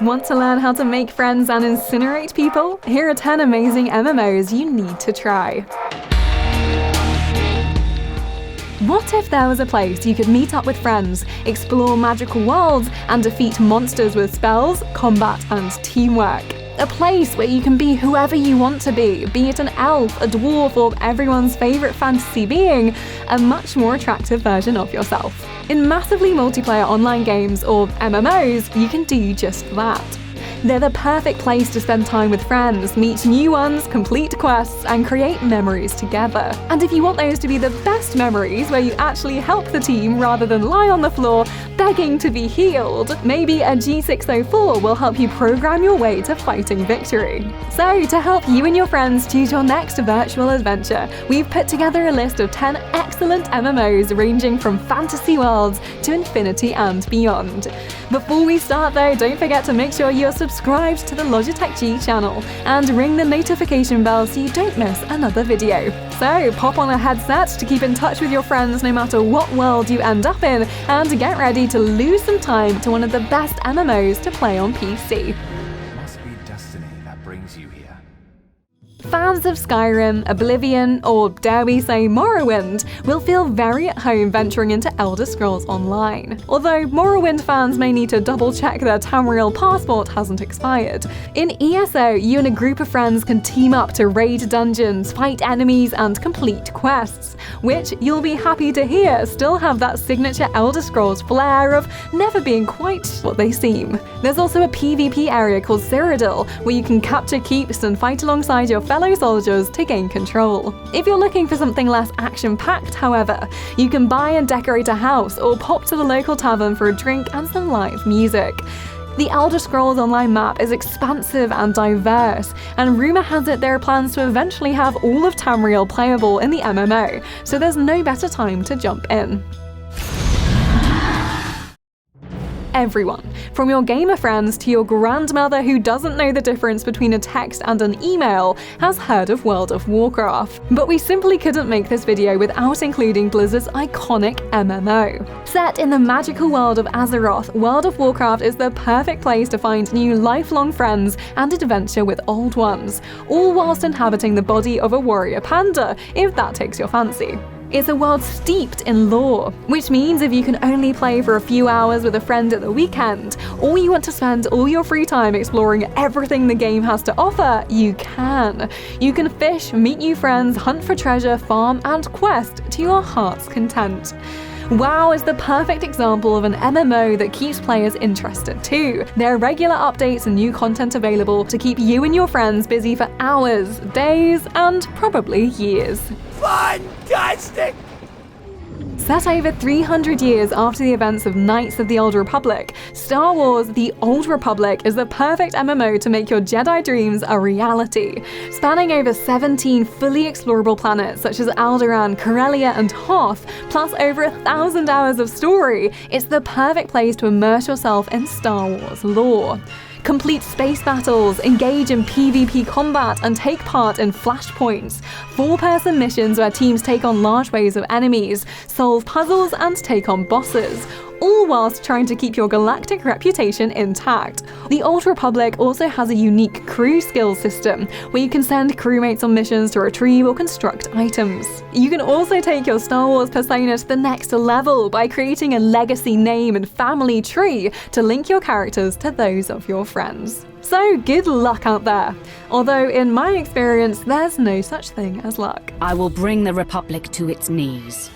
Want to learn how to make friends and incinerate people? Here are 10 amazing MMOs you need to try. What if there was a place you could meet up with friends, explore magical worlds, and defeat monsters with spells, combat, and teamwork? A place where you can be whoever you want to be it an elf, a dwarf, or everyone's favourite fantasy being, a much more attractive version of yourself. In massively multiplayer online games, or MMOs, you can do just that. They're the perfect place to spend time with friends, meet new ones, complete quests, and create memories together. And if you want those to be the best memories, where you actually help the team rather than lie on the floor begging to be healed, maybe a G604 will help you program your way to fighting victory. So, to help you and your friends choose your next virtual adventure, we've put together a list of 10 excellent MMOs ranging from fantasy worlds to infinity and beyond. Before we start though, don't forget to make sure you're subscribed to the Logitech G channel and ring the notification bell so you don't miss another video. So pop on a headset to keep in touch with your friends no matter what world you end up in, and get ready to lose some time to one of the best MMOs to play on PC. Must be destiny that brings you here. Fans of Skyrim, Oblivion, or dare we say Morrowind, will feel very at home venturing into Elder Scrolls Online. Although Morrowind fans may need to double check their Tamriel passport hasn't expired. In ESO, you and a group of friends can team up to raid dungeons, fight enemies, and complete quests, which you'll be happy to hear still have that signature Elder Scrolls flair of never being quite what they seem. There's also a PvP area called Cyrodiil, where you can capture keeps and fight alongside your fellow soldiers to gain control. If you're looking for something less action-packed, however, you can buy and decorate a house or pop to the local tavern for a drink and some live music. The Elder Scrolls Online map is expansive and diverse, and rumour has it there are plans to eventually have all of Tamriel playable in the MMO, so there's no better time to jump in. Everyone, from your gamer friends to your grandmother who doesn't know the difference between a text and an email, has heard of World of Warcraft. But we simply couldn't make this video without including Blizzard's iconic MMO. Set in the magical world of Azeroth, World of Warcraft is the perfect place to find new lifelong friends and adventure with old ones, all whilst inhabiting the body of a warrior panda, if that takes your fancy. It's a world steeped in lore, which means if you can only play for a few hours with a friend at the weekend, or you want to spend all your free time exploring everything the game has to offer, you can. You can fish, meet new friends, hunt for treasure, farm, and quest to your heart's content. WoW is the perfect example of an MMO that keeps players interested too. There are regular updates and new content available to keep you and your friends busy for hours, days, and probably years. Fantastic! Set over 300 years after the events of Knights of the Old Republic, Star Wars: The Old Republic is the perfect MMO to make your Jedi dreams a reality. Spanning over 17 fully explorable planets such as Alderaan, Corellia, and Hoth, plus over 1,000 hours of story, it's the perfect place to immerse yourself in Star Wars lore. Complete space battles, engage in PvP combat, and take part in flashpoints. 4-person missions where teams take on large waves of enemies, solve puzzles, and take on bosses, all whilst trying to keep your galactic reputation intact. The Old Republic also has a unique crew skills system, where you can send crewmates on missions to retrieve or construct items. You can also take your Star Wars persona to the next level by creating a legacy name and family tree to link your characters to those of your friends. So good luck out there. Although in my experience, there's no such thing as luck. I will bring the Republic to its knees.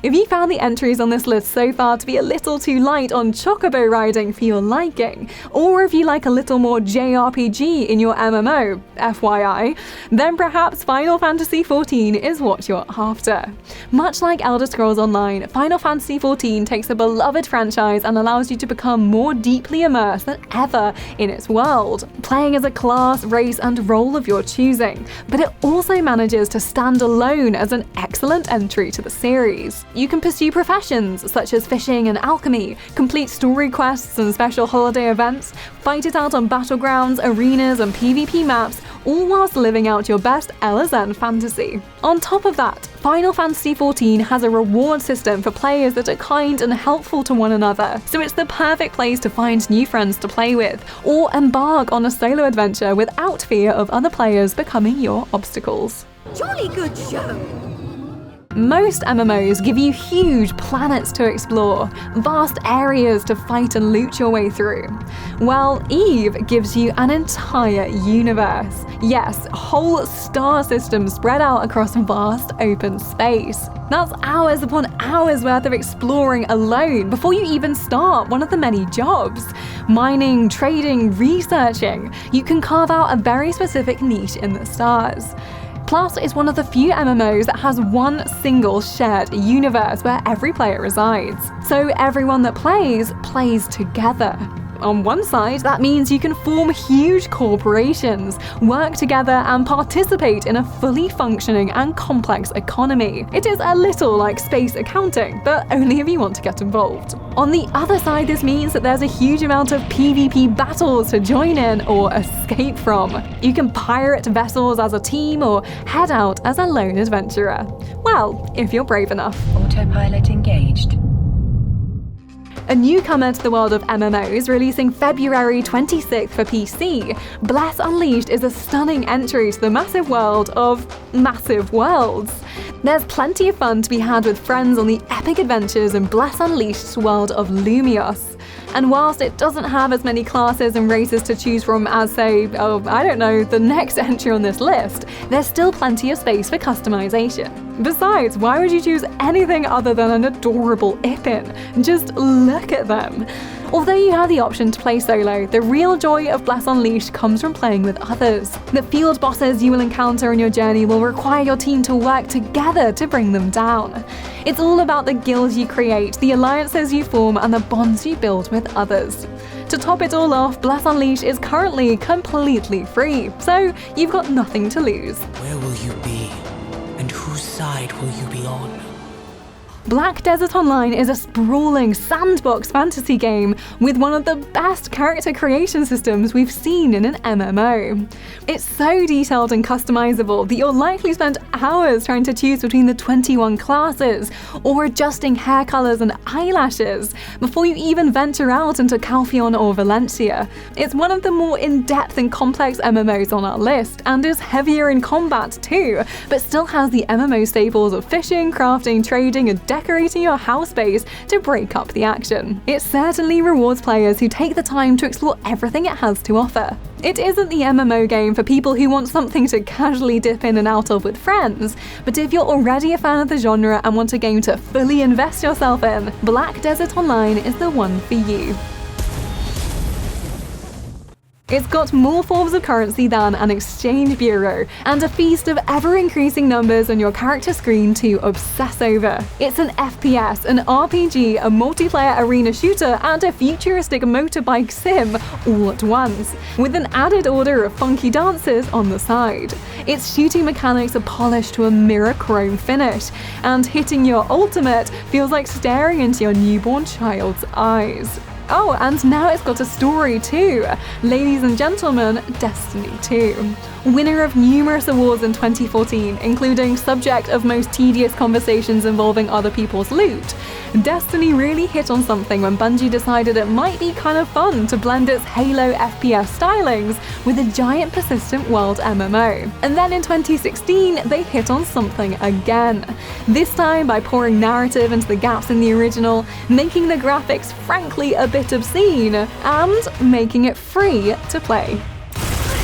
If you found the entries on this list so far to be a little too light on chocobo riding for your liking, or if you like a little more JRPG in your MMO, FYI, then perhaps Final Fantasy XIV is what you're after. Much like Elder Scrolls Online, Final Fantasy XIV takes a beloved franchise and allows you to become more deeply immersed than ever in its world, playing as a class, race, and role of your choosing, but it also manages to stand alone as an excellent entry to the series. You can pursue professions such as fishing and alchemy, complete story quests and special holiday events, fight it out on battlegrounds, arenas, and PvP maps, all whilst living out your best LSN fantasy. On top of that, Final Fantasy XIV has a reward system for players that are kind and helpful to one another, so it's the perfect place to find new friends to play with, or embark on a solo adventure without fear of other players becoming your obstacles. Jolly good show! Most MMOs give you huge planets to explore, vast areas to fight and loot your way through. Well, EVE gives you an entire universe. Yes, whole star systems spread out across vast open space. That's hours upon hours worth of exploring alone before you even start one of the many jobs. Mining, trading, researching. You can carve out a very specific niche in the stars. Plus, it's one of the few MMOs that has one single shared universe where every player resides. So everyone that plays together. On one side, that means you can form huge corporations, work together and participate in a fully functioning and complex economy. It is a little like space accounting, but only if you want to get involved. On the other side, this means that there's a huge amount of PvP battles to join in or escape from. You can pirate vessels as a team or head out as a lone adventurer. Well, if you're brave enough. Autopilot engaged. A newcomer to the world of MMOs, releasing February 26th for PC, Bless Unleashed is a stunning entry to the massive world of massive worlds. There's plenty of fun to be had with friends on the epic adventures in Bless Unleashed's world of Lumios. And whilst it doesn't have as many classes and races to choose from as, say, the next entry on this list, there's still plenty of space for customization. Besides, why would you choose anything other than an adorable Ipin? Just look at them. Although you have the option to play solo, the real joy of Bless Unleashed comes from playing with others. The field bosses you will encounter in your journey will require your team to work together to bring them down. It's all about the guilds you create, the alliances you form, and the bonds you build with others. To top it all off, Bless Unleashed is currently completely free, so you've got nothing to lose. Where will you be? And whose side will you be on? Black Desert Online is a sprawling sandbox fantasy game with one of the best character creation systems we've seen in an MMO. It's so detailed and customizable that you'll likely spend hours trying to choose between the 21 classes or adjusting hair colors and eyelashes before you even venture out into Calphion or Valencia. It's one of the more in-depth and complex MMOs on our list and is heavier in combat too, but still has the MMO staples of fishing, crafting, trading, and decorating your house base to break up the action. It certainly rewards players who take the time to explore everything it has to offer. It isn't the MMO game for people who want something to casually dip in and out of with friends, but if you're already a fan of the genre and want a game to fully invest yourself in, Black Desert Online is the one for you. It's got more forms of currency than an exchange bureau, and a feast of ever-increasing numbers on your character screen to obsess over. It's an FPS, an RPG, a multiplayer arena shooter, and a futuristic motorbike sim all at once, with an added order of funky dances on the side. Its shooting mechanics are polished to a mirror chrome finish, and hitting your ultimate feels like staring into your newborn child's eyes. Oh, and now it's got a story too. Ladies and gentlemen, Destiny 2. Winner of numerous awards in 2014, including subject of most tedious conversations involving other people's loot, Destiny really hit on something when Bungie decided it might be kind of fun to blend its Halo FPS stylings with a giant persistent world MMO. And then in 2016, they hit on something again. This time by pouring narrative into the gaps in the original, making the graphics frankly a bit obscene, and making it free to play.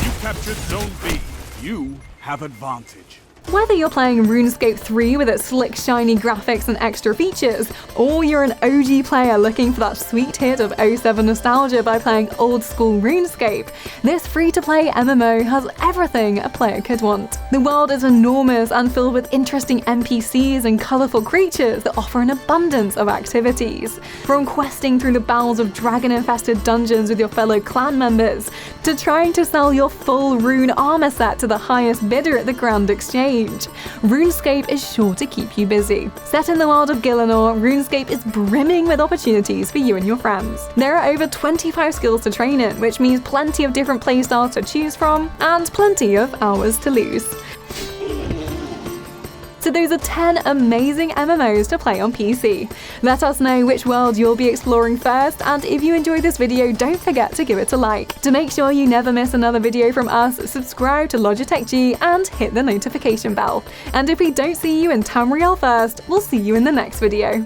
You captured Zone B. You have advantage. Whether you're playing RuneScape 3 with its slick, shiny graphics and extra features, or you're an OG player looking for that sweet hit of 07 nostalgia by playing old-school RuneScape, this free-to-play MMO has everything a player could want. The world is enormous and filled with interesting NPCs and colourful creatures that offer an abundance of activities. From questing through the bowels of dragon-infested dungeons with your fellow clan members, to trying to sell your full rune armor set to the highest bidder at the Grand Exchange, change. RuneScape is sure to keep you busy. Set in the world of Gielinor, RuneScape is brimming with opportunities for you and your friends. There are over 25 skills to train in, which means plenty of different playstyles to choose from, and plenty of hours to lose. So those are 10 amazing MMOs to play on PC. Let us know which world you'll be exploring first, and if you enjoyed this video, don't forget to give it a like. To make sure you never miss another video from us, subscribe to Logitech G and hit the notification bell. And if we don't see you in Tamriel first, we'll see you in the next video.